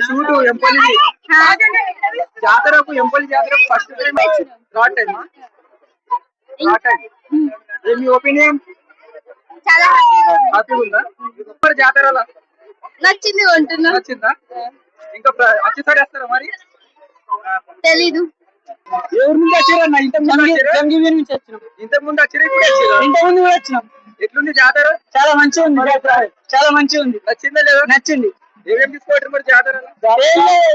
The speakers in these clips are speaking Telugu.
షూటు ఎంపల్లి జాతరకు ఎంపల్లి జాతరకు ఫస్ట్ టైం థర్డ్ టైం మీ ఒపీనియన్ చాలా హ్యాపీగా ఉందా జాతరలో నచ్చింది కొంటున్నా. నచ్చిందా? ఇంకా వచ్చేసారి వస్తారా మరి? తెలీదు. ఎవరి నుంచి వచ్చారన్న? ఇంతకు ముందు వచ్చారు, ఇప్పుడు వచ్చినాం. ఎట్లుంది జాతర? చాలా మంచిగా ఉంది. చాలా మంచిగా ఉంది. నచ్చిందా లేదా? నచ్చింది. ఏమేమి తీసుకోవటం మరి జాతర?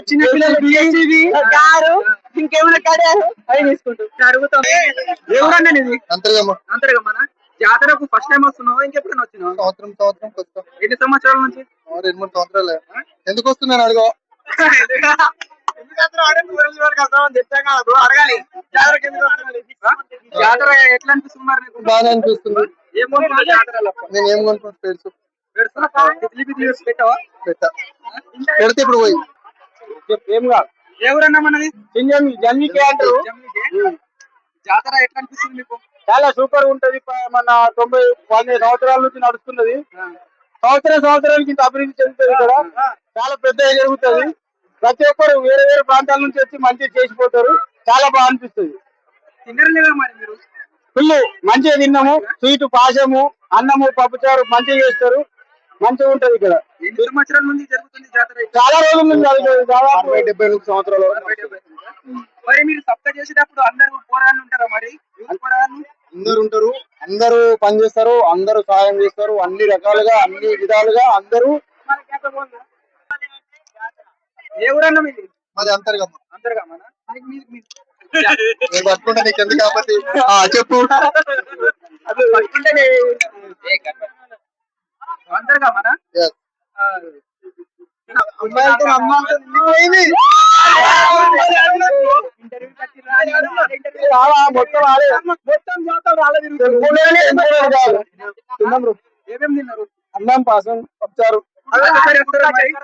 చిన్న పిల్లలు కారు ఇంకేమైనా కడారు అవి తీసుకుంటాం. అడుగుతాం. ఎవరన్నా ఇది అంతర్గమనా? జాతరకు ఫస్ట్ టైం వస్తున్నావు? ఇంకెప్పుడైనా వచ్చినావు? సంవత్సరం ఎన్ని సంవత్సరాల నుంచి? 2-3 సంవత్సరాలు. ఎందుకు వస్తున్నాను అడుగు. జాతర ఎట్లా అనిపిస్తుంది మరి? బాగా అనిపిస్తుంది. నేను ఏం కొనుక్కుంటా తెలుసు. పెడితే ఇప్పుడు పోయి ఏం కాదు. ఎవరన్నా మనది జమ్మికే అంటారు. జాతర ఎట్లా అనిపిస్తుంది మీకు? చాలా సూపర్ ఉంటది. మన 90 సంవత్సరాల నుంచి నడుస్తున్నది. సంవత్సరానికి ఇంత అభివృద్ధి చెందుతుంది. ఇక్కడ చాలా పెద్దగా జరుగుతుంది. ప్రతి ఒక్కరు వేరే వేరే ప్రాంతాల నుంచి వచ్చి మంచిగా చేసిపోతారు. చాలా బాగా అనిపిస్తుంది. ఫుల్ మంచిగా తిన్నాము. స్వీట్ పాశము అన్నము పప్పుచారు మంచిగా చేస్తారు. మంచిగా ఉంటది. ఇక్కడ ఎన్ని సంవత్సరాల నుంచి జరుగుతుంది జాతర? చాలా రోజుల నుంచి జరుగుతుంది. దాదాపు 70 సంవత్సరాలు. మరి మీరు సప్త చేసేటప్పుడు అందరూ పోరాళ్ళు ఉంటారా? మరి అందరు ఉంటారు. అందరూ పని చేస్తారు. అందరూ సహాయం చేస్తారు. అన్ని రకాలుగా అన్ని విధాలుగా అందరూ. ఏ ఊరన్నా మీది? మాది అంతర్గమ. అంతర్గమనా? పట్టుకుంటా నీకు ఎందుకు కాబట్టి చెప్పు. అంతర్గమనా? ఏమేమి తిన్నారు? అన్నం పాసం వచ్చారు.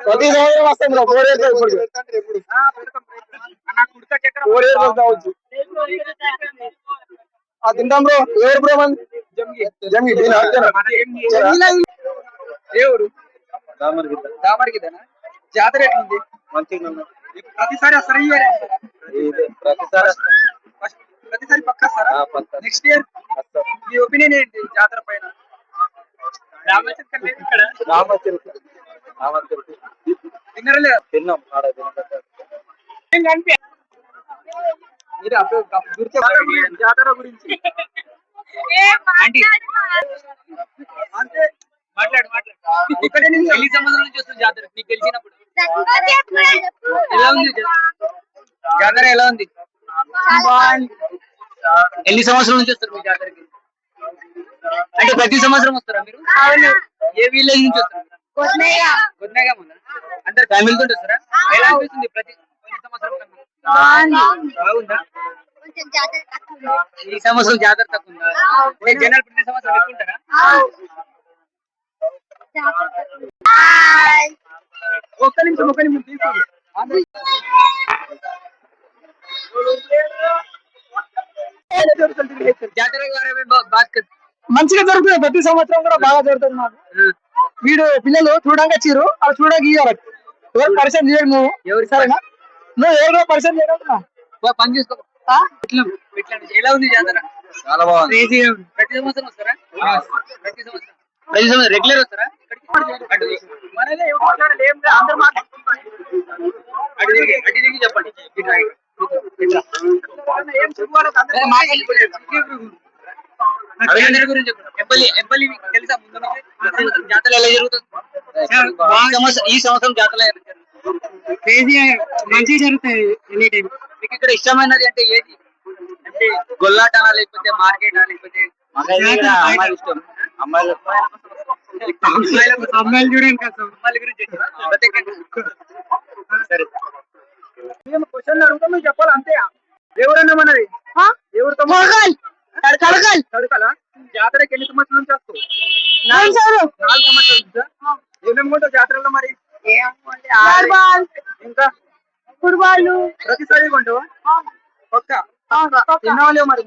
ప్రతి సంవత్సరం వస్తాం. 4 years తింటాం బ్రో. ఎవరు బ్రో? ఎవరు? దామర్గిదనా? జాతర ఎట్లుంది? ప్రతిసారి వస్తారా? ప్రతిసారి పక్క వస్తారా? నెక్స్ట్ ఇయర్ మీ ఒపీనియన్ ఏంటి జాతర పైన? తిన్నారా? తిన్నాం. జాతర గురించి ఇక్కడే నుంచి ఎన్ని సంవత్సరాల నుంచి వస్తుంది జాతర? మీకు తెలిసినప్పుడు ఎలా ఉంది జాతర? ఎలా ఉంది? ఎన్ని సంవత్సరాల నుంచి వస్తారు మీ జాతరకి? అంటే ప్రతి సంవత్సరం వస్తారా మీరు? ఏ విలేజ్ నుంచి వస్తారు? కొద్దిగా అందరు ఫ్యామిలీతో వస్తారా? ఎలా అనిపిస్తుంది ప్రతి సంవత్సరం కన్నా? బాగుందా? ఈ సంవత్సరం జాతర తక్కువ ఉందా? జనాలు ప్రతి సంవత్సరం ఎక్కుంటారా? ఒక్క నిమిషం తీసుకోండి. మంచిగా జరుగుతుంది. ప్రతి సంవత్సరం కూడా బాగా జరుగుతుంది. మాకు వీడు పిల్లలు చూడంగా చీరు అలా చూడగా ఇయ్యాలి. ఎవరు పరిచయం చేయడు నువ్వు. ఎవరు? సరేనా? నువ్వు ఎవరో పరిచయం చేయడం పని చేసుకో. ఎలా ఉంది జాతర? చాలా బాగుంది. ప్రతి సంవత్సరం వస్తారా? ప్రతి సంవత్సరం రెగ్యులర్ వస్తారా? చెప్పండి. గురించి తెలుసా? జాతర ఎలా జరుగుతుంది? ఈ సంవత్సరం జాతర మంచిగా జరుగుతాయి. Any time. మీకు ఇక్కడ ఇష్టమైనది అంటే ఏది? అంటే గొల్లాటనా లేకపోతే మార్కెట్ లేకపోతే ఇష్టం? అమ్మాయిలు చూడండి కదా. అమ్మాయిల గురించి సరే. మేము క్వశ్చన్ అడుగుతాం, మీరు చెప్పాలి అంతే. ఎవరన్నా మనది? ఎవరితో? తడకలా? జాతరకి ఎన్ని సంవత్సరాల నుంచి వస్తావు? 4 సంవత్సరాల నుంచి. ఏమేమి కొంటావు జాతరలో మరి? ఇంకా ఫుట్బాల్ ప్రతిసారి కొంటావా? పక్క తిన్నావాలేవు మరి?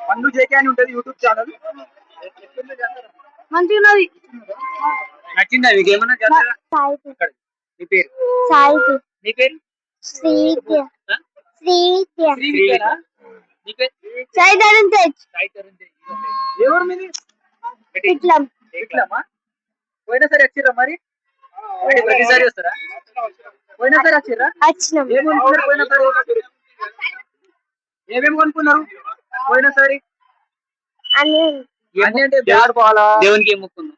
పండు జేకే అని ఉంటది యూట్యూబ్ ఛానల్. మంచిగా ఉన్నది. నచ్చిందా మీకు ఏమన్నా జాతర? సాయికి ఇక్కడ. నీ పేరు? సాయికి నీ పేరు? శ్రీకి ఆ? శ్రీకి శ్రీ విద్యనా? నీ పేరు? సాయి ధరమ్ తేజ్ సాయి తరుణ్ తేజ్. ఏ ఊరు మీది? ఇట్లా ఎట్లమ్మా? పోయినసారి వచ్చిర్రా మరి? అంటే ప్రతిసారి వస్తారా? పోయినసారి వచ్చిర్రా? వచ్చినాం. ఏం కొనుక్కున్నారు పోయినసారి? ఏమేమి కొనుక్కున్నారు పోయినసారి? అని అన్ని అంటే బ్యాడ్ పాలా దేవునికి ఏం మొక్కున్నావు?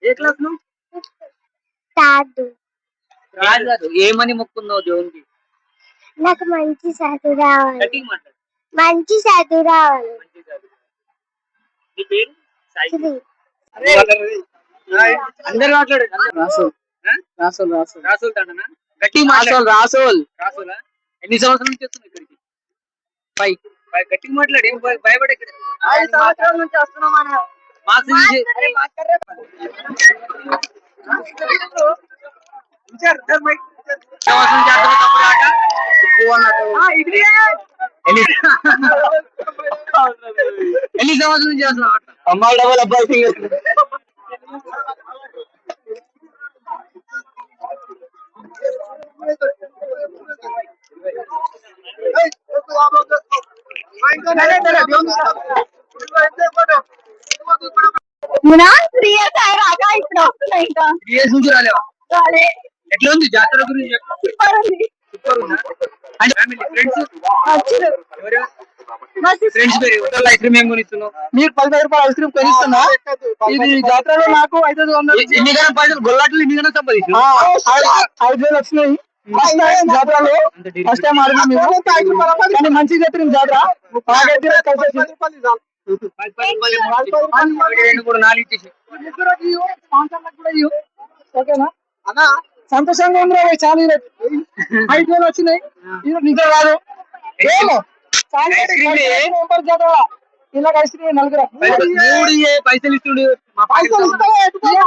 ఏ క్లాస్ నువ్వు? తాడు కాదు కాదు, ఏమని మొక్కున్నావు దేవునికి? నాకు మంచి చదువు రావాలి. గట్టిగా మాట్లాడు. మంచి చదువు రావాలి. మంచి చదువు. నీ పేరు? సాయి. శ్రీ అందరు మాట్లాడు. రాసోల్ ఆ? రాసోల్ రాసోల్ రాసోల్ తండనా? గట్టిగా మాట్లాడు. రాసోల్ రాసోలా? ఎన్ని సంవత్సరాల నుంచి వస్తున్నావు ఇక్కడికి? గట్టిగా మాట్లాడు. ఏం భయపడే 5 సంవత్సరాల నుంచి వస్తున్నాం అన్న. మార్క్స్ తీసి సంవత్సరం చేస్తున్న తమ్ముడు ఆట. ఎన్ని సంవత్సరాల నుంచి చేస్తున్నావు ఆట? అమ్మాయి డబల్ అబ్బాయి సింగర్ ఇప్పుడు వస్తున్నాయి ఇంకా ఏ నుంచి రాలేవా? ఎట్లా ఉంది జాతర గురించి చెప్పు. సూపర్ ఉందా? అంటే ఫ్యామిలీ ఫ్రెండ్స్ ఫ్రెండ్స్ పేరు ఐస్ క్రీమ్ ఏం కొనిస్తున్నావు? మీరు 15 రూపాయలు ఐస్ క్రీమ్ కొనిస్తున్నా ఇది జాతరలో నాకు 500 ఇన్నికన్నా పైసలు గొల్లాట్లు ఇన్నికన్నా సంపాదించు. 5,000 వచ్చినాయి జాతరలో ఫస్ట్ టైం ఆడినా మేము కానీ మంచిగా చెప్పిన జాతర నాకైతే రెండు కూడా నాలుగు ఇచ్చేసి ఓకేనా అన్నా సంతోషంగా ఉంది రా చాలా 5,000 వచ్చినాయి ఇది నిజం కాదు ఏమో జాతర ఇలా ఐస్ క్రీమ్ నలుగురు మూడు పైసలు ఇస్తుండు. పైసలు ఇస్తారా